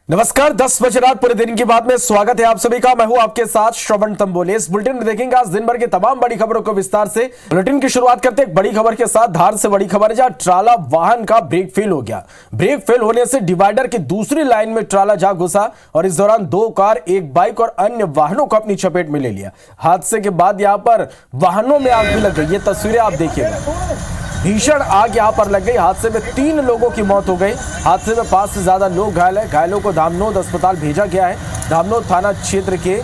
नमस्कार, 10 बजे रात पूरे दिन की बात में स्वागत है आप सभी का। मैं हूं आपके साथ श्रवण तंबोले। इस बुलेटिन में देखेंगे आज दिन भर की तमाम बड़ी खबरों को विस्तार से। बुलेटिन की शुरुआत करते एक बड़ी खबर के साथ। धार से बड़ी खबर है, जहां ट्राला वाहन का ब्रेक फेल हो गया। ब्रेक फेल होने से डिवाइडर की दूसरी लाइन में ट्राला जा घुसा और इस दौरान 2 कार, 1 बाइक और अन्य वाहनों को अपनी चपेट में ले लिया। हादसे के बाद यहां पर वाहनों में आग भी लग गई। ये तस्वीरें आप देखिएगा। भीषण आग यहां पर लग गई। हादसे में 3 लोगों की मौत हो गई। हादसे में 5 से ज्यादा लोग घायल हैं। घायलों को धामनोद अस्पताल भेजा गया है। धामनोद थाना क्षेत्र के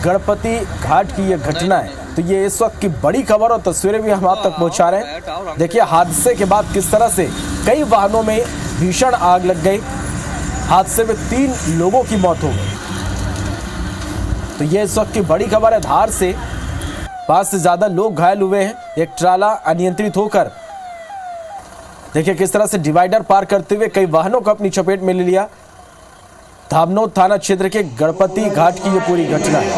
गणपति घाट की यह घटना है। तो ये इस वक्त की बड़ी खबर और तस्वीरें भी हम आप तक पहुंचा रहे हैं। देखिए हादसे के बाद किस तरह से कई वाहनों में भीषण आग लग गई। हादसे में 3 लोगों की मौत हो गई। तो ये इस वक्त की बड़ी खबर है। धार से 5 से ज्यादा लोग घायल हुए हैं। एक ट्राला अनियंत्रित होकर देखिए किस तरह से डिवाइडर पार करते हुए कई वाहनों को अपनी चपेट में ले लिया। धामनोद थाना क्षेत्र के गणपति घाट की ये पूरी घटना है।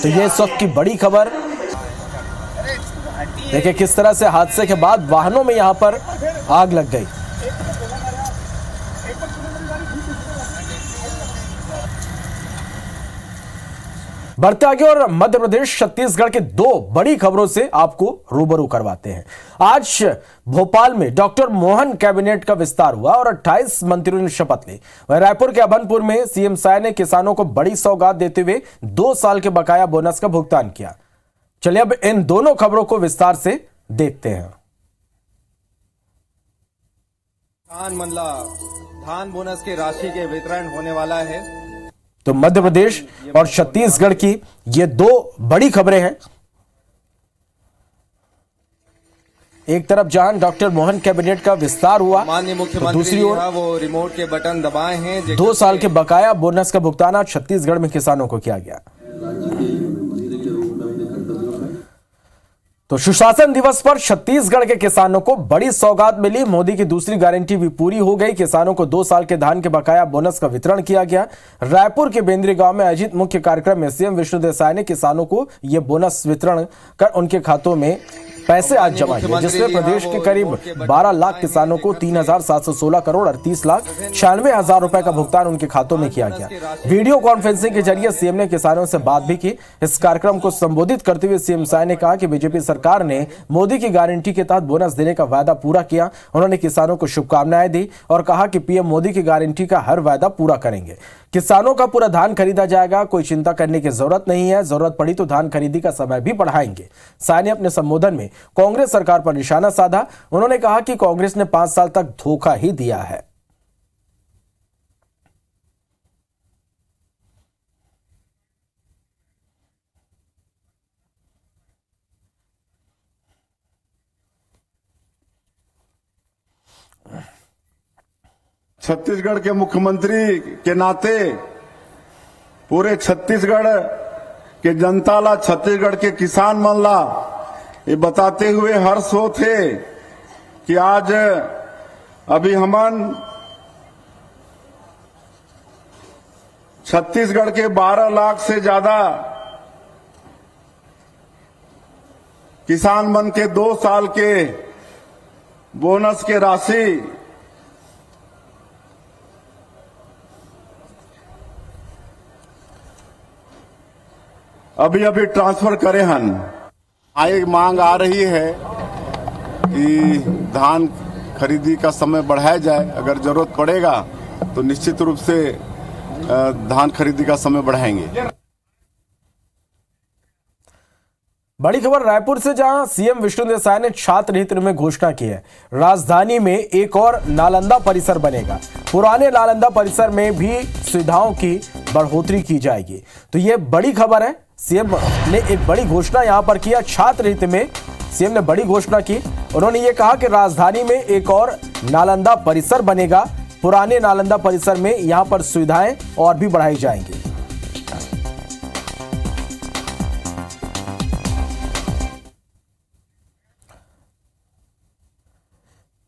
तो ये इस वक्त की बड़ी खबर। देखिए किस तरह से हादसे के बाद वाहनों में यहां पर आग लग गई। बढ़ते आगे और मध्य प्रदेश छत्तीसगढ़ के 2 बड़ी खबरों से आपको रूबरू करवाते हैं। आज भोपाल में डॉक्टर मोहन कैबिनेट का विस्तार हुआ और 28 मंत्रियों ने शपथ ली। वहीं रायपुर के अभनपुर में सीएम साय ने किसानों को बड़ी सौगात देते हुए 2 साल के बकाया बोनस का भुगतान किया। चलिए अब इन दोनों खबरों को विस्तार से देखते हैं। धान बोनस की राशि के वितरण होने वाला है। तो मध्य प्रदेश और छत्तीसगढ़ की ये 2 बड़ी खबरें हैं। एक तरफ जहां डॉक्टर मोहन कैबिनेट का विस्तार हुआ, माननीय मुख्यमंत्री दूसरी ओर वो रिमोट के बटन दबाए हैं। 2 साल के बकाया बोनस का भुगतान आज छत्तीसगढ़ में किसानों को किया गया। तो सुशासन दिवस पर छत्तीसगढ़ के किसानों को बड़ी सौगात मिली। मोदी की दूसरी गारंटी भी पूरी हो गई। किसानों को 2 साल के धान के बकाया बोनस का वितरण किया गया। रायपुर के बेंद्री गांव में आयोजित मुख्य कार्यक्रम में सीएम विष्णुदेव साय ने किसानों को यह बोनस वितरण कर उनके खातों में पैसे आज जमा किए, जिसमें प्रदेश के करीब 12 लाख किसानों को 3,716 करोड़ 38 लाख 96 हजार रुपए का भुगतान उनके खातों में किया गया। वीडियो कॉन्फ्रेंसिंग के जरिए सीएम ने किसानों से बात भी की। इस कार्यक्रम को संबोधित करते हुए सीएम साय ने कहा कि बीजेपी सरकार ने मोदी की गारंटी के तहत बोनस देने का वायदा पूरा किया। उन्होंने किसानों को शुभकामनाएं दी और कहा कि पीएम मोदी की गारंटी का हर वायदा पूरा करेंगे। किसानों का पूरा धान खरीदा जाएगा, कोई चिंता करने की जरूरत नहीं है। जरूरत पड़ी तो धान खरीदी का समय भी बढ़ाएंगे। साय ने अपने संबोधन में कांग्रेस सरकार पर निशाना साधा। उन्होंने कहा कि कांग्रेस ने 5 साल तक धोखा ही दिया है। छत्तीसगढ़ के मुख्यमंत्री के नाते पूरे छत्तीसगढ़ के जनता ला, छत्तीसगढ़ के किसान मन ला ये बताते हुए हर्ष होते कि आज अभी हमन छत्तीसगढ़ के 12 लाख से ज्यादा किसान मन के 2 साल के बोनस के राशि अभी ट्रांसफर करे हन। एक मांग आ रही है कि धान खरीदी का समय बढ़ाया जाए। अगर जरूरत पड़ेगा तो निश्चित रूप से धान खरीदी का समय बढ़ाएंगे। बड़ी खबर रायपुर से, जहां सीएम विष्णुदेव साय ने छात्र हित में घोषणा की है। राजधानी में एक और नालंदा परिसर बनेगा। पुराने नालंदा परिसर में भी सुविधाओं की बढ़ोतरी की जाएगी। तो यह बड़ी खबर है। सीएम ने एक बड़ी घोषणा यहां पर किया। छात्र हित में सीएम ने बड़ी घोषणा की। उन्होंने ये कहा कि राजधानी में एक और नालंदा परिसर बनेगा। पुराने नालंदा परिसर में यहां पर सुविधाएं और भी बढ़ाई जाएंगी।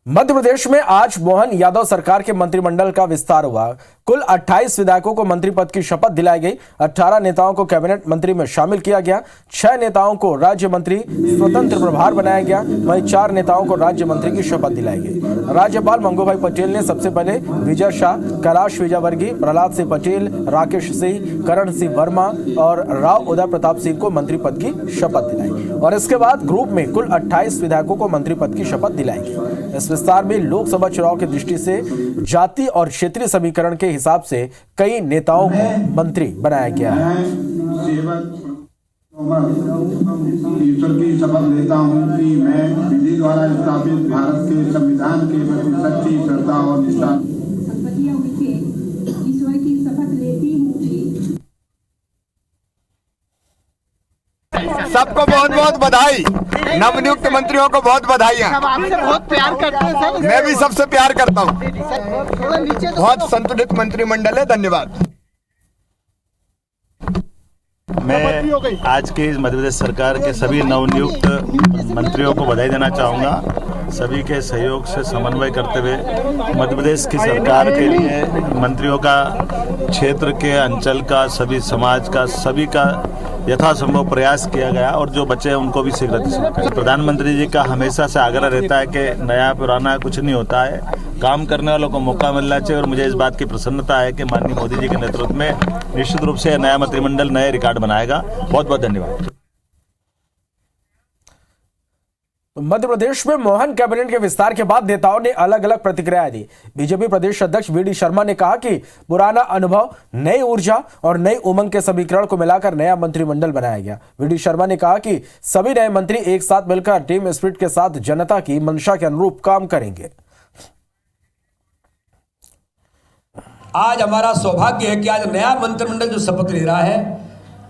मध्य प्रदेश में आज मोहन यादव सरकार के मंत्रिमंडल का विस्तार हुआ। कुल 28 विधायकों को मंत्री पद की शपथ दिलाई गई। 18 नेताओं को कैबिनेट मंत्री में शामिल किया गया। 6 नेताओं को राज्य मंत्री स्वतंत्र प्रभार बनाया गया। वहीं 4 नेताओं को राज्य मंत्री की शपथ दिलाई गई। राज्यपाल मंगूभाई पटेल ने सबसे पहले विजय शाह, कैलाश विजयवर्गीय, प्रहलाद सिंह पटेल, राकेश सिंह, करण सिंह वर्मा और राव उदय प्रताप सिंह को मंत्री पद की शपथ दिलाई और इसके बाद ग्रुप में कुल 28 विधायकों को मंत्री पद की शपथ दिलाई गई। इस विस्तार में लोकसभा चुनाव की दृष्टि से जाति और क्षेत्रीय समीकरण के हिसाब से कई नेताओं को मंत्री बनाया गया है। ईश्वर की शपथ लेता हूँ कि मैं विधि द्वारा स्थापित भारत के संविधान के प्रति सच्ची श्रद्धा और निष्ठा ईश्वर की शपथ लेती हूँ। सबको बहुत बहुत बधाई। नवनियुक्त मंत्रियों को बहुत बधाइयाँ। सब आपसे बहुत प्यार करते हैं सर। मैं भी सबसे प्यार करता हूँ। थोड़ा नीचे तो बहुत संतुलित मंत्रिमंडल है। धन्यवाद। मैं आज के इस मध्य प्रदेश सरकार के सभी नवनियुक्त मंत्रियों को बधाई देना चाहूँगा। सभी के सहयोग से समन्वय करते हुए मध्य प्रदेश की सरकार के लिए मंत्रियों का क्षेत्र के अंचल का सभी समाज का सभी का यथासंभव प्रयास किया गया और जो बचे हैं उनको भी शीघ्र प्रधानमंत्री जी का हमेशा से आग्रह रहता है कि नया पुराना कुछ नहीं होता है, काम करने वालों को मौका मिलना चाहिए और मुझे इस बात की प्रसन्नता है कि माननीय मोदी जी के नेतृत्व में निश्चित रूप से नया मंत्रिमंडल नए रिकॉर्ड बनाएगा। बहुत बहुत धन्यवाद। मध्य प्रदेश में मोहन कैबिनेट के विस्तार के बाद नेताओं ने अलग अलग प्रतिक्रियाएं दी। बीजेपी प्रदेश अध्यक्ष वीडी शर्मा ने कहा कि पुराना अनुभव, नई ऊर्जा और नई उमंग के समीकरण को मिलाकर नया मंत्रिमंडल बनाया गया। वीडी शर्मा ने कहा कि सभी नए मंत्री एक साथ मिलकर टीम स्पिरिट के साथ जनता की मंशा के अनुरूप काम करेंगे। आज हमारा सौभाग्य है कि आज नया मंत्रिमंडल जो शपथ ले रहा है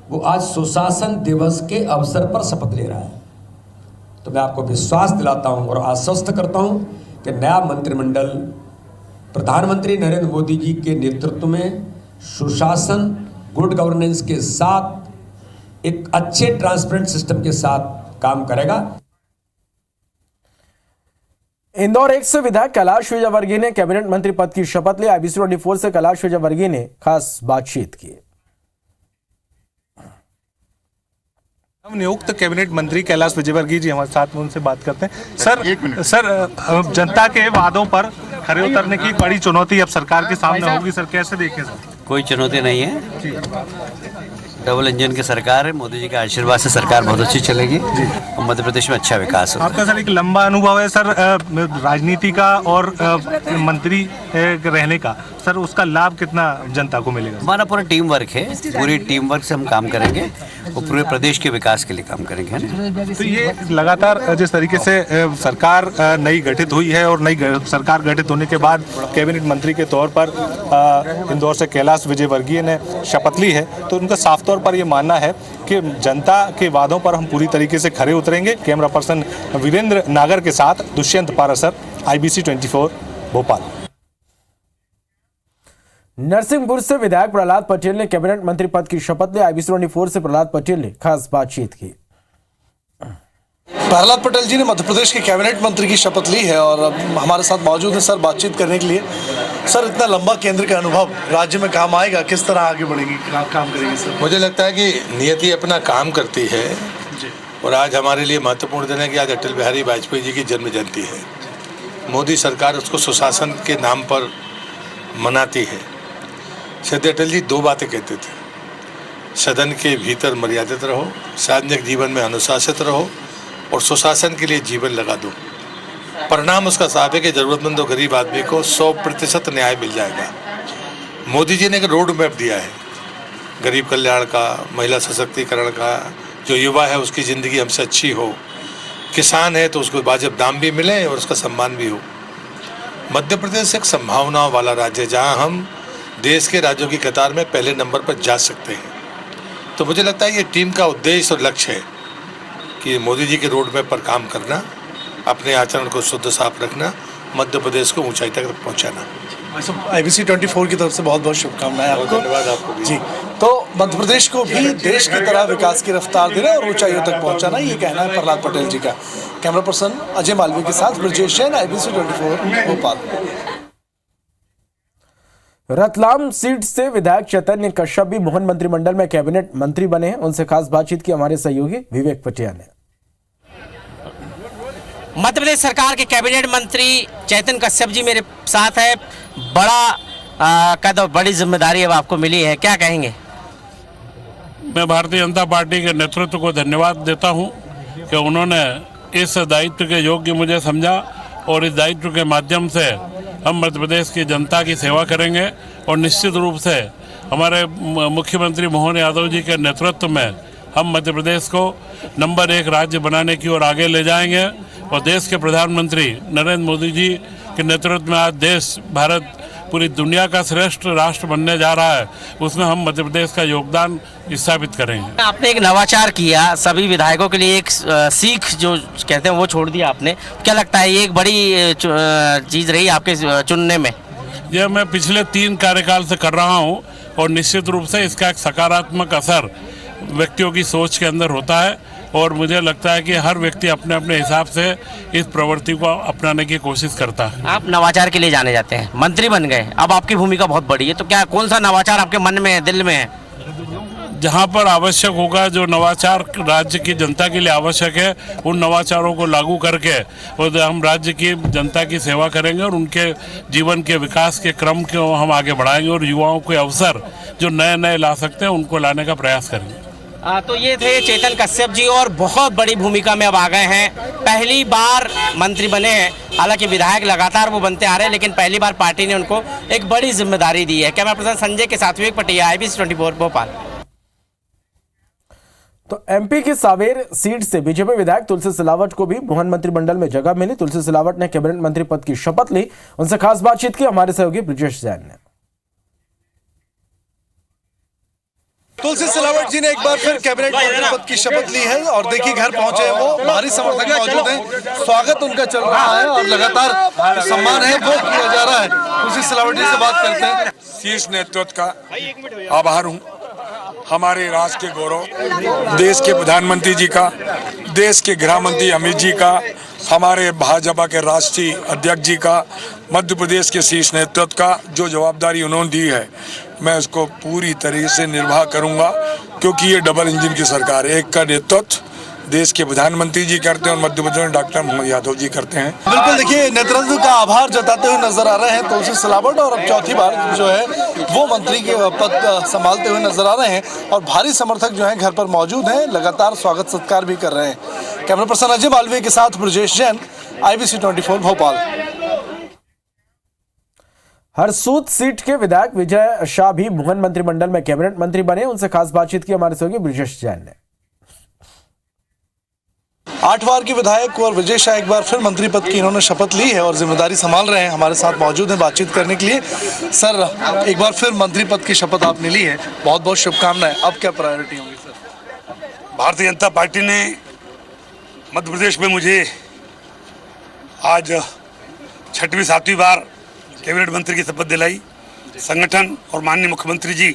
वो आज सुशासन दिवस के अवसर पर शपथ ले रहा है। तो मैं आपको विश्वास दिलाता हूं और आश्वस्त करता हूं कि नया मंत्रिमंडल प्रधानमंत्री नरेंद्र मोदी जी के नेतृत्व में सुशासन, गुड गवर्नेंस के साथ एक अच्छे ट्रांसपेरेंट सिस्टम के साथ काम करेगा। इंदौर 1 से विधायक कैलाश विजयवर्गीय ने कैबिनेट मंत्री पद की शपथ ली। IBC 24 से कैलाश विजयवर्गीय ने खास बातचीत की। नियुक्त कैबिनेट मंत्री कैलाश विजयवर्गीय जी हमारे साथ में, उनसे बात करते हैं। सर जनता के वादों पर खरे उतरने की बड़ी चुनौती अब सरकार के सामने होगी। सर कैसे देखें सर? कोई चुनौती नहीं है। डबल इंजन की सरकार है। मोदी जी के आशीर्वाद से सरकार बहुत अच्छी चलेगी और मध्य प्रदेश में अच्छा विकास होगा। आपका सर एक लंबा अनुभव है सर राजनीति का और मंत्री रहने का। सर उसका लाभ कितना जनता को मिलेगा? हमारा पूरा टीम वर्क है। पूरी टीम वर्क से हम काम करेंगे और पूरे प्रदेश के विकास के लिए काम करेंगे। तो ये लगातार जिस तरीके से सरकार नई गठित हुई है और नई सरकार गठित होने के बाद कैबिनेट मंत्री के तौर पर इंदौर से कैलाश विजयवर्गीय ने शपथ ली है, तो उनका साफ तौर पर ये मानना है कि जनता के वादों पर हम पूरी तरीके से खरे उतरेंगे। कैमरा पर्सन वीरेंद्र नागर के साथ दुष्यंत पारासर, IBC 24 भोपाल। नरसिंहपुर से विधायक प्रहलाद पटेल ने कैबिनेट मंत्री पद की शपथ ली। IBC 24 से प्रहलाद पटेल ने खास बातचीत की। प्रहलाद पटेल जी ने मध्य प्रदेश के कैबिनेट मंत्री की शपथ ली है और हमारे साथ मौजूद हैं सर बातचीत करने के लिए। सर इतना लंबा केंद्र का अनुभव राज्य में काम आएगा, किस तरह आगे बढ़ेगी, काम करेगी सर? मुझे लगता है कि नियति अपना काम करती है और आज हमारे लिए महत्वपूर्ण दिन है कि आज अटल बिहारी वाजपेयी जी की जन्म जयंती है। मोदी सरकार उसको सुशासन के नाम पर मनाती है। श्री अटल जी 2 बातें कहते थे, सदन के भीतर मर्यादित रहो, सार्वजनिक जीवन में अनुशासित रहो और सुशासन के लिए जीवन लगा दो। परिणाम उसका साफ है कि जरूरतमंद और गरीब आदमी को 100% न्याय मिल जाएगा। मोदी जी ने एक रोड मैप दिया है गरीब कल्याण का, महिला सशक्तिकरण का, जो युवा है उसकी ज़िंदगी हमसे अच्छी हो, किसान है तो उसको वाजिब दाम भी मिले और उसका सम्मान भी हो। मध्य प्रदेश एक संभावनाओं वाला राज्य है जहाँ हम देश के राज्यों की कतार में पहले नंबर पर जा सकते हैं। तो मुझे लगता है ये टीम का उद्देश्य और लक्ष्य है कि मोदी जी के रोड मैप पर काम करना, अपने आचरण को शुद्ध साफ रखना, मध्य प्रदेश को ऊंचाई तक पहुंचाना। IBC 24 की तरफ से बहुत बहुत शुभकामनाएं आपको। धन्यवाद आपको भी। जी, तो मध्य प्रदेश को भी देश की तरह विकास की रफ्तार देना और ऊंचाइयों तक पहुंचाना, ये कहना है प्रहलाद पटेल जी का। कैमरा पर्सन अजय मालवीय के साथ ब्रजेश जैन, IBC 24 भोपाल। रतलाम सीट से विधायक चैतन्य कश्यप भी मोहन मंत्रिमंडल में कैबिनेट मंत्री बने हैं। उनसे खास बातचीत की हमारे सहयोगी विवेक पटिया ने। मध्य प्रदेश सरकार के कैबिनेट मंत्री चैतन्य कश्यप जी मेरे साथ है। बड़ा कद और बड़ी जिम्मेदारी अब आपको मिली है, क्या कहेंगे? मैं भारतीय जनता पार्टी के नेतृत्व को धन्यवाद देता हूं कि उन्होंने इस दायित्व के योग्य मुझे समझा और इस दायित्व के माध्यम से हम मध्य प्रदेश की जनता की सेवा करेंगे और निश्चित रूप से हमारे मुख्यमंत्री मोहन यादव जी के नेतृत्व में हम मध्य प्रदेश को नंबर 1 राज्य बनाने की ओर आगे ले जाएंगे और देश के प्रधानमंत्री नरेंद्र मोदी जी के नेतृत्व में आज देश भारत पूरी दुनिया का श्रेष्ठ राष्ट्र बनने जा रहा है, उसमें हम मध्य प्रदेश का योगदान स्थापित करेंगे। आपने एक नवाचार किया, सभी विधायकों के लिए एक सीख जो कहते हैं वो छोड़ दिया आपने, क्या लगता है ये एक बड़ी चीज रही आपके चुनने में? यह मैं पिछले 3 कार्यकाल से कर रहा हूं और निश्चित रूप से इसका एक सकारात्मक असर व्यक्तियों की सोच के अंदर होता है और मुझे लगता है कि हर व्यक्ति अपने अपने हिसाब से इस प्रवृत्ति को अपनाने की कोशिश करता है। आप नवाचार के लिए जाने जाते हैं, मंत्री बन गए, अब आपकी भूमिका बहुत बड़ी है, तो क्या कौन सा नवाचार आपके मन में है, दिल में है? जहां पर आवश्यक होगा, जो नवाचार राज्य की जनता के लिए आवश्यक है, उन नवाचारों को लागू करके और हम राज्य की जनता की सेवा करेंगे और उनके जीवन के विकास के क्रम को हम आगे बढ़ाएंगे और युवाओं के अवसर जो नए नए ला सकते हैं उनको लाने का प्रयास करेंगे। तो ये थे चैतन्य कश्यप जी और बहुत बड़ी भूमिका में अब आ गए हैं, पहली बार मंत्री बने हैं। हालांकि विधायक लगातार वो बनते आ रहे हैं, लेकिन पहली बार पार्टी ने उनको एक बड़ी जिम्मेदारी दी है। कैमरा पर्सन संजय के साथ विवेक पटिया, IBC 24 भोपाल। तो MP की सावेर सीट से बीजेपी विधायक तुलसी सिलावट को भी मोहन मंत्रिमंडल में जगह मिली। तुलसी सिलावट ने कैबिनेट मंत्री पद की शपथ ली। उनसे खास बातचीत की हमारे सहयोगी ब्रजेश जैन ने। तुलसी सिलावट जी ने एक बार फिर कैबिनेट मंत्री पद की शपथ ली है और देखिए घर पहुंचे हैं वो, भारी समर्थक मौजूद हैं, स्वागत उनका चल रहा है और लगातार सम्मान है वो किया जा रहा है। तुलसी सिलावट जी से बात करते हैं। शीर्ष नेतृत्व का आभार हूँ, हमारे राष्ट्र के गौरव, देश के प्रधानमंत्री जी का, देश के गृह मंत्री अमित जी का, हमारे भाजपा के राष्ट्रीय अध्यक्ष जी का, मध्य प्रदेश के शीर्ष नेतृत्व का जो जवाबदारी उन्होंने दी है, मैं उसको पूरी तरीके से निर्वाह करूंगा, क्योंकि ये डबल इंजन की सरकार है। एक का नेतृत्व देश के प्रधानमंत्री जी करते हैं और मध्य प्रदेश में डॉक्टर मोहन यादव जी करते हैं। बिल्कुल, देखिए नेतृत्व का आभार जताते हुए नजर आ रहे हैं तुलसी सिलावट और अब चौथी बार जो है वो मंत्री के पद संभालते हुए नजर आ रहे हैं और भारी समर्थक जो है घर पर मौजूद हैं, लगातार स्वागत सत्कार भी कर रहे हैं। कैमरा पर्सन अजय मालवीय के साथ ब्रजेश जैन, IBC 24 भोपाल। हरसूद सीट के विधायक विजय शाह भी मोहन मंत्रिमंडल में कैबिनेट मंत्री बने। उनसे खास बातचीत की हमारे सहयोगी ब्रजेश जैन ने। 8 बार के विधायक और विजय शाह एक बार फिर मंत्री पद की इन्होंने शपथ ली है और जिम्मेदारी संभाल रहे हैं, हमारे साथ मौजूद हैं बातचीत करने के लिए। सर, एक बार फिर मंत्री पद की शपथ आपने ली है, बहुत बहुत शुभकामनाएं। अब क्या प्रायोरिटी होगी सर? भारतीय जनता पार्टी ने मध्य प्रदेश में मुझे आज 6वीं 7वीं बार कैबिनेट मंत्री की शपथ दिलाई। संगठन और माननीय मुख्यमंत्री जी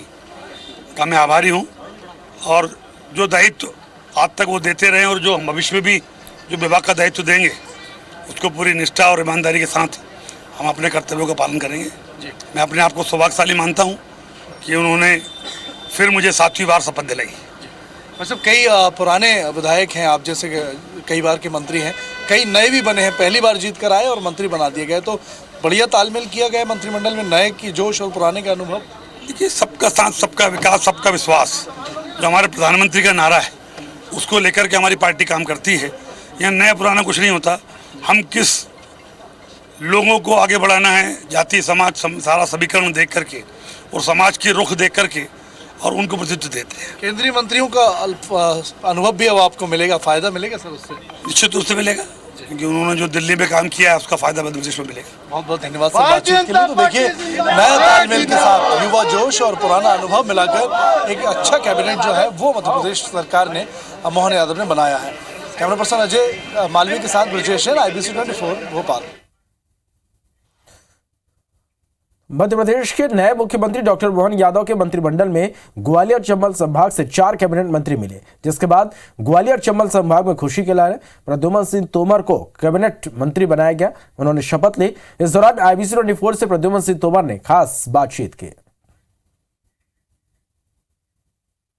का मैं आभारी हूँ और जो दायित्व आज तक वो देते रहे और जो हम भविष्य में भी जो विभाग का दायित्व देंगे उसको पूरी निष्ठा और ईमानदारी के साथ हम अपने कर्तव्यों का पालन करेंगे। मैं अपने आप को सौभाग्यशाली मानता हूँ कि उन्होंने फिर मुझे 7वीं बार शपथ दिलाई। मतलब कई पुराने विधायक हैं आप जैसे, कई बार के मंत्री हैं, कई नए भी बने हैं, पहली बार जीत कर आए और मंत्री बना दिए गए, तो बढ़िया तालमेल किया गया मंत्रिमंडल में, नए की जोश और पुराने का अनुभव। देखिए, सबका साथ, सबका विकास, सबका विश्वास जो हमारे प्रधानमंत्री का नारा है उसको लेकर के हमारी पार्टी काम करती है। यहाँ नया पुराना कुछ नहीं होता, हम किस लोगों को आगे बढ़ाना है, जाति समाज सारा समीकरण देख करके और समाज के रुख देख करके और उनको प्रतिनिधित्व देते हैं। केंद्रीय मंत्रियों का अनुभव भी अब आपको मिलेगा, फायदा मिलेगा सर उससे? निश्चित रूप से मिलेगा, क्योंकि उन्होंने जो दिल्ली में काम किया है उसका फायदा मध्य प्रदेश में मिलेगा। बहुत बहुत धन्यवाद सर बातचीत के लिए। तो देखिए, नया तालमेल के साथ युवा जोश और पुराना अनुभव मिलाकर एक अच्छा कैबिनेट जो है वो मध्य प्रदेश सरकार ने मोहन यादव ने बनाया है। कैमरा पर्सन अजय मालवीय के साथ ब्रजेश जैन, IBC 24 भोपाल। मध्य प्रदेश के नए मुख्यमंत्री डॉक्टर मोहन यादव के मंत्रिमंडल में ग्वालियर चंबल संभाग से 4 कैबिनेट मंत्री मिले, जिसके बाद ग्वालियर चंबल संभाग में खुशी के लहर। प्रद्युमन सिंह तोमर को कैबिनेट मंत्री बनाया गया, उन्होंने शपथ ली। इस दौरान IBC 24 से प्रद्युमन सिंह तोमर ने खास बातचीत की।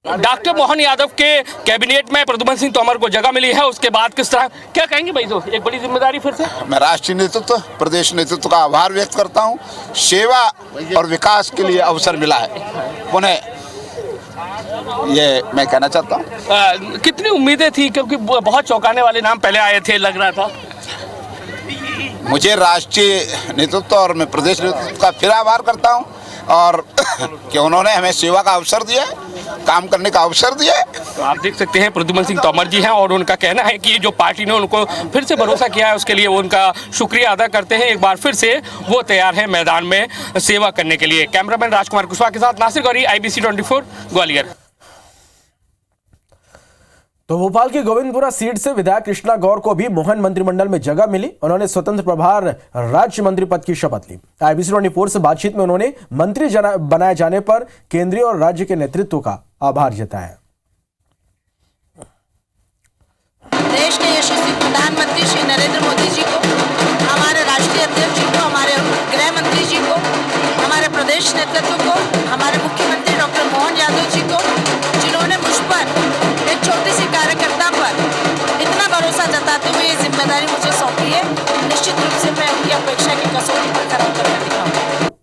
डॉक्टर मोहन यादव के कैबिनेट में प्रद्युमन सिंह तोमर को जगह मिली है, उसके बाद किस तरह क्या कहेंगे भाई? तो एक बड़ी जिम्मेदारी फिर से। मैं राष्ट्रीय नेतृत्व, प्रदेश नेतृत्व का आभार व्यक्त करता हूं। सेवा और विकास के लिए अवसर मिला है, पुनः ये मैं कहना चाहता हूं। कितनी उम्मीदें थी, क्योंकि बहुत चौंकाने वाले नाम पहले आए थे, लग रहा था। मुझे राष्ट्रीय नेतृत्व और मैं प्रदेश नेतृत्व का फिर आभार करता हूं और कि उन्होंने हमें सेवा का अवसर दिया, काम करने का अवसर दिया। तो आप देख सकते हैं प्रद्युमन सिंह तोमर जी हैं और उनका कहना है कि जो पार्टी ने उनको फिर से भरोसा किया है, उसके लिए वो उनका शुक्रिया अदा करते हैं। एक बार फिर से वो तैयार हैं मैदान में सेवा करने के लिए। कैमरामैन राजकुमार कुशवाहा के साथ नासिर गौरी, IBC 24 ग्वालियर। तो भोपाल की गोविंदपुरा सीट से विधायक कृष्णा गौर को भी मोहन मंत्रिमंडल में जगह मिली, उन्होंने स्वतंत्र प्रभार राज्य मंत्री पद की शपथ ली। IBC 24 से बातचीत में उन्होंने मंत्री बनाए जाने पर केंद्रीय और राज्य के नेतृत्व का आभार जताया। देश के यशस्वी प्रधानमंत्री श्री नरेंद्र मोदी जी को, हमारे राष्ट्रीय अध्यक्ष जी को, हमारे गृह मंत्री जी को, हमारे प्रदेश नेतृत्व को, हमारे मुख्यमंत्री डॉक्टर मोहन यादव जी को, जिन्होंने मुझ पर एक छोटी सी कार्यकर्ता पर इतना भरोसा जताते हुए ये जिम्मेदारी मुझे सौंपी है। निश्चित रूप से मैं उनकी अपेक्षा की कसौटी पर खरा उतरकर दिखाऊंगा।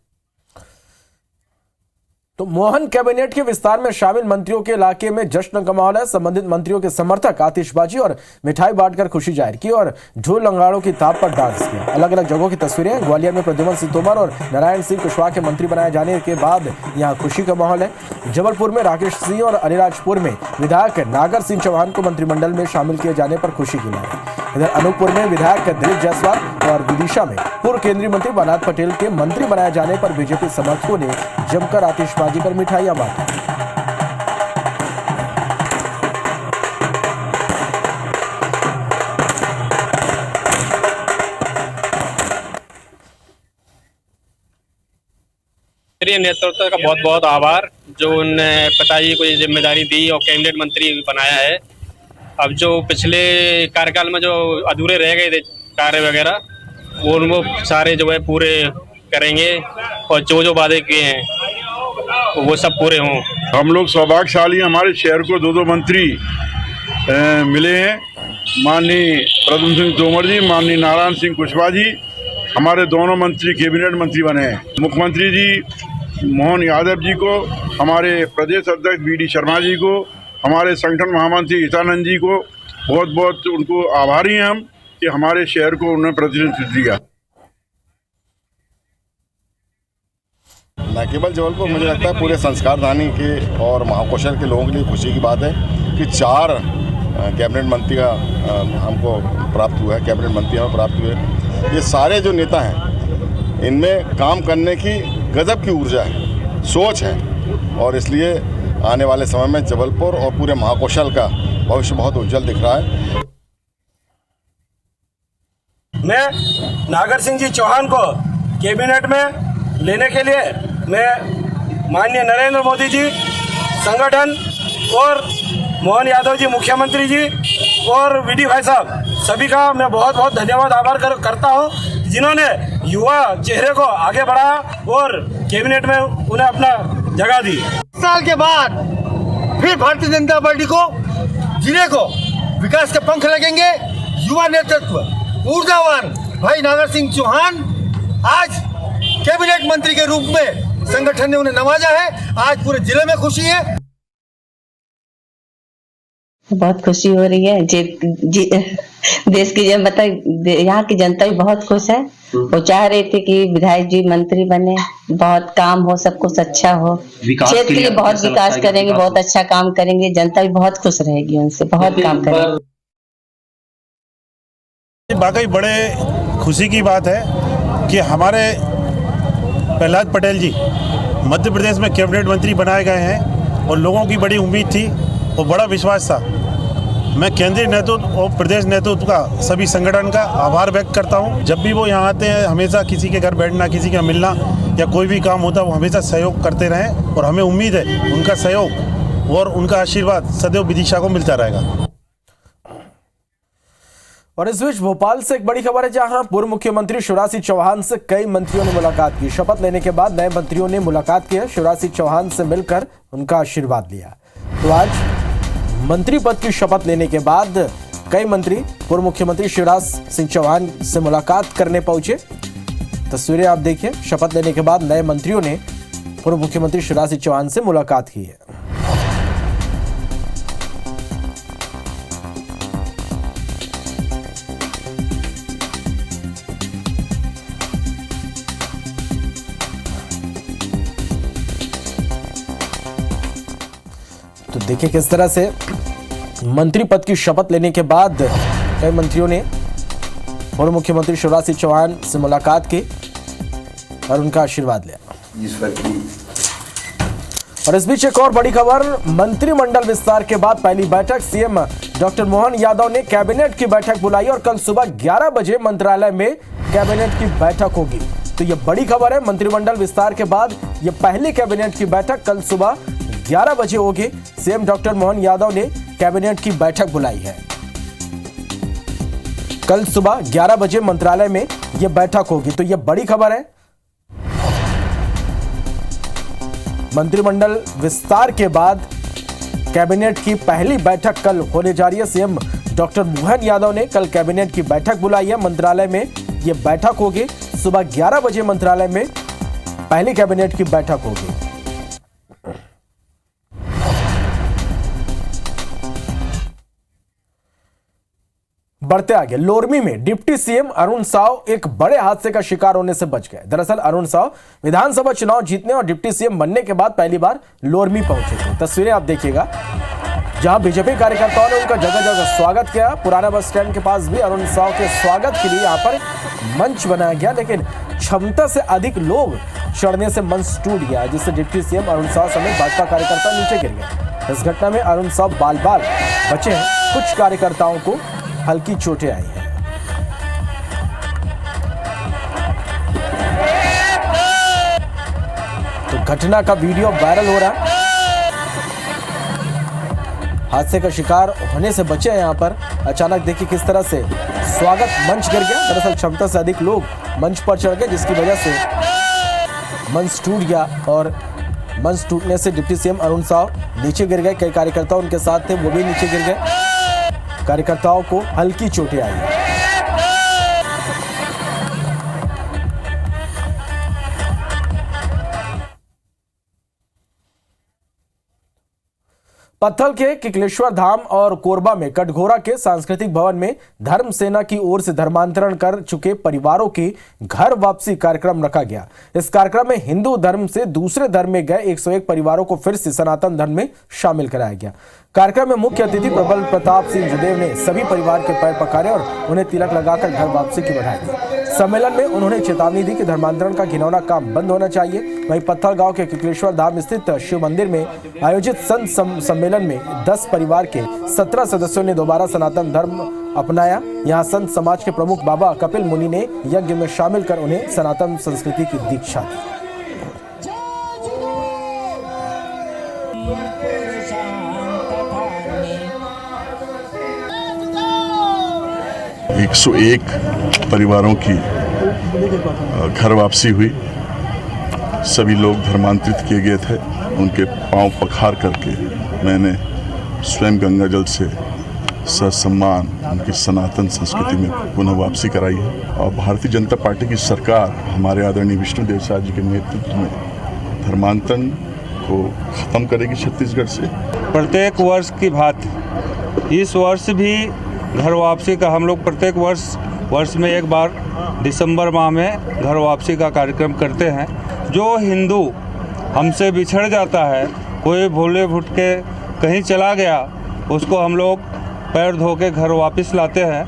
तो मोहन कैबिनेट के विस्तार में शामिल मंत्रियों के इलाके में जश्न का माहौल है। संबंधित मंत्रियों के समर्थक आतिशबाजी और मिठाई बांटकर खुशी जाहिर की और ढोल लंगाड़ों की ताप पर डांस किया। अलग अलग जगहों की तस्वीरें। ग्वालियर में प्रद्युमन सिंह तोमर और नारायण सिंह कुशवाहा के मंत्री बनाए जाने के बाद यहां खुशी का माहौल है। जबलपुर में राकेश सिंह और अलीराजपुर में विधायक नागर सिंह चौहान को मंत्रिमंडल में शामिल किए जाने पर खुशी की लहर। इधर अनूपपुर में विधायक दिलीप जायसवाल और विदिशा में पूर्व केंद्रीय मंत्री प्रहलाद पटेल के मंत्री बनाए जाने पर बीजेपी समर्थकों ने जमकर आतिशबाजी कर मिठाइयां बांटी। नेतृत्व का बहुत बहुत आभार, जो उन्होंने पिताजी को ये जिम्मेदारी दी और कैबिनेट मंत्री बनाया है। अब जो पिछले कार्यकाल में जो अधूरे रह गए थे कार्य वगैरह, वो उनको सारे जो है पूरे करेंगे और जो वादे किए हैं वो सब पूरे हों। हम लोग सौभाग्यशाली, हमारे शहर को 2 मंत्री मिले हैं। माननीय प्रद्युमन सिंह तोमर जी, माननीय नारायण सिंह कुशवाहा जी, हमारे दोनों मंत्री कैबिनेट मंत्री बने हैं। मुख्यमंत्री जी मोहन यादव जी को, हमारे प्रदेश अध्यक्ष BD शर्मा जी को, हमारे संगठन महामंत्री हितानंद जी को बहुत बहुत उनको आभारी हैं हम कि हमारे शहर को उन्होंने प्रतिनिधित्व दिया। न केवल जबलपुर, मुझे लगता है पूरे संस्कारधानी के और महाकौशल के लोगों के लिए खुशी की बात है कि 4 कैबिनेट मंत्री का हमको प्राप्त हुआ है, कैबिनेट मंत्री हमें प्राप्त हुए। ये सारे जो नेता हैं, इनमें काम करने की गजब की ऊर्जा है, सोच है, और इसलिए आने वाले समय में जबलपुर और पूरे महाकौशल का भविष्य बहुत उज्जवल दिख रहा है। मैं नागर सिंह जी चौहान को कैबिनेट में लेने के लिए मैं माननीय नरेंद्र मोदी जी, संगठन और मोहन यादव जी मुख्यमंत्री जी और VD भाई साहब, सभी का मैं बहुत बहुत धन्यवाद आभार करता हूं, जिन्होंने युवा चेहरे को आगे बढ़ाया और कैबिनेट में उन्हें अपना जगह दी। साल के बाद फिर भारतीय जनता पार्टी को, जिले को विकास के पंख लगेंगे। युवा नेतृत्व, ऊर्जावान भाई नागर सिंह चौहान आज कैबिनेट मंत्री के रूप में संगठन ने उन्हें नवाजा है। आज पूरे जिले में खुशी है, बहुत खुशी हो रही है। देश की जनता, यहाँ की जनता भी बहुत खुश है। वो चाह रहे थे कि विधायक जी मंत्री बने, बहुत काम हो, सब कुछ अच्छा हो, क्षेत्र के लिए बहुत विकास करेंगे, बहुत अच्छा काम करेंगे, जनता भी बहुत खुश रहेगी उनसे, बहुत काम करेंगे। वाकई बड़े खुशी की बात है कि हमारे प्रहलाद पटेल जी मध्य प्रदेश में कैबिनेट मंत्री बनाए गए हैं और लोगों की बड़ी उम्मीद थी और बड़ा विश्वास था। मैं केंद्रीय नेतृत्व और प्रदेश नेतृत्व का, सभी संगठन का आभार व्यक्त करता हूं। जब भी वो यहाँ आते हैं, हमेशा किसी के घर बैठना, किसी का मिलना, या कोई भी काम होता है वो हमेशा सहयोग करते रहें और हमें उम्मीद है उनका सहयोग और उनका आशीर्वाद सदैव विदिशा को मिलता रहेगा। और इस बीच भोपाल से एक बड़ी खबर है, जहां पूर्व मुख्यमंत्री शिवराज सिंह चौहान से कई मंत्रियों ने मुलाकात की। शपथ लेने के बाद नए मंत्रियों ने मुलाकात की। शिवराज सिंह चौहान से मिलकर उनका आशीर्वाद लिया। तो आज मंत्री पद की शपथ लेने के बाद कई मंत्री पूर्व मुख्यमंत्री शिवराज सिंह चौहान से मुलाकात करने पहुंचे। तस्वीरें आप देखिए। शपथ लेने के बाद नए मंत्रियों ने पूर्व मुख्यमंत्री शिवराज सिंह चौहान से मुलाकात की है। तो देखिए किस तरह से मंत्री पद की शपथ लेने के बाद कई मंत्रियों ने पूर्व मुख्यमंत्री शिवराज सिंह चौहान से मुलाकात की और उनका आशीर्वाद लिया। और इस बीच एक और बड़ी खबर, मंत्रिमंडल विस्तार के बाद पहली बैठक। सीएम डॉक्टर मोहन यादव ने कैबिनेट की बैठक बुलाई और कल सुबह 11 बजे मंत्रालय में कैबिनेट की बैठक होगी। तो यह बड़ी खबर है। मंत्रिमंडल विस्तार के बाद यह पहली कैबिनेट की बैठक कल सुबह 11 बजे होगी। सीएम डॉक्टर मोहन यादव ने कैबिनेट की बैठक बुलाई है। कल सुबह 11 बजे मंत्रालय में यह बैठक होगी। तो यह बड़ी खबर है। मंत्रिमंडल विस्तार के बाद कैबिनेट की पहली बैठक कल होने जा रही है। सीएम डॉक्टर मोहन यादव ने कल कैबिनेट की बैठक बुलाई है। मंत्रालय में यह बैठक होगी। सुबह 11 बजे मंत्रालय में पहली कैबिनेट की बैठक होगी। बढ़ते आगे, लोरमी में डिप्टी सीएम अरुण साव एक बड़े हादसे का शिकार होने से बच गए। दरअसल अरुण साव विधानसभा चुनाव जीतने और डिप्टी सीएम बनने के बाद पहली बार लोरमी पहुंचे थे। तस्वीरें आप देखिएगा, जहां बीजेपी कार्यकर्ताओं ने उनका जगह जगह स्वागत किया। पुराना बस स्टैंड के पास भी अरुण साव के स्वागत के लिए यहां पर मंच बनाया गया, लेकिन क्षमता से अधिक लोग चढ़ने से मंच टूट गया, जिससे डिप्टी सीएम अरुण साव समेत भाजपा कार्यकर्ता नीचे गिर गए। इस घटना में अरुण साव बाल बाल बचे हैं। कुछ कार्यकर्ताओं को हल्की चोटें आई हैं। तो घटना का वीडियो वायरल हो रहा है। हादसे का शिकार होने से बचे हैं। यहां पर अचानक देखिए किस तरह से स्वागत मंच गिर गया। दरअसल क्षमता से अधिक लोग मंच पर चढ़ गए, जिसकी वजह से मंच टूट गया और मंच टूटने से डिप्टी सीएम अरुण साव नीचे गिर गए। कई कार्यकर्ता उनके साथ थे, वो भी नीचे गिर गए। कार्यकर्ताओं को हल्की चोटें आई हैं। पत्थल के किकलेश्वर धाम और कोरबा में कटघोरा के सांस्कृतिक भवन में धर्म सेना की ओर से धर्मांतरण कर चुके परिवारों की घर वापसी कार्यक्रम रखा गया। इस कार्यक्रम में हिंदू धर्म से दूसरे धर्म में गए 101 परिवारों को फिर से सनातन धर्म में शामिल कराया गया। कार्यक्रम में मुख्य अतिथि प्रबल प्रताप सिंह जदेव ने सभी परिवार के पैर पखारे और उन्हें तिलक लगाकर घर वापसी की बधाई दी। सम्मेलन में उन्होंने चेतावनी दी कि धर्मांतरण का घिनौना काम बंद होना चाहिए। वहीं पत्थल गांव के किकलेश्वर धाम स्थित शिव मंदिर में आयोजित संत सम्मेलन में 10 परिवार के 17 सदस्यों ने दोबारा सनातन धर्म अपनाया। यहां संत समाज के प्रमुख बाबा कपिल मुनि ने यज्ञ में शामिल कर उन्हें सनातन संस्कृति की दीक्षा दी। 101 परिवारों की घर वापसी हुई। सभी लोग धर्मांतरित किए गए थे। उनके पांव पखार करके मैंने स्वयं गंगा जल से ससम्मान उनकी सनातन संस्कृति में पुनः वापसी कराई है। और भारतीय जनता पार्टी की सरकार हमारे आदरणीय विष्णुदेव साय जी के नेतृत्व में धर्मांतरण को ख़त्म करेगी छत्तीसगढ़ से। प्रत्येक वर्ष की भांति इस वर्ष भी घर वापसी का हम लोग प्रत्येक वर्ष में एक बार दिसंबर माह में घर वापसी का कार्यक्रम करते हैं। जो हिंदू हमसे बिछड़ जाता है, कोई भोले भुट के कहीं चला गया, उसको हम लोग पैर धो के घर वापस लाते हैं।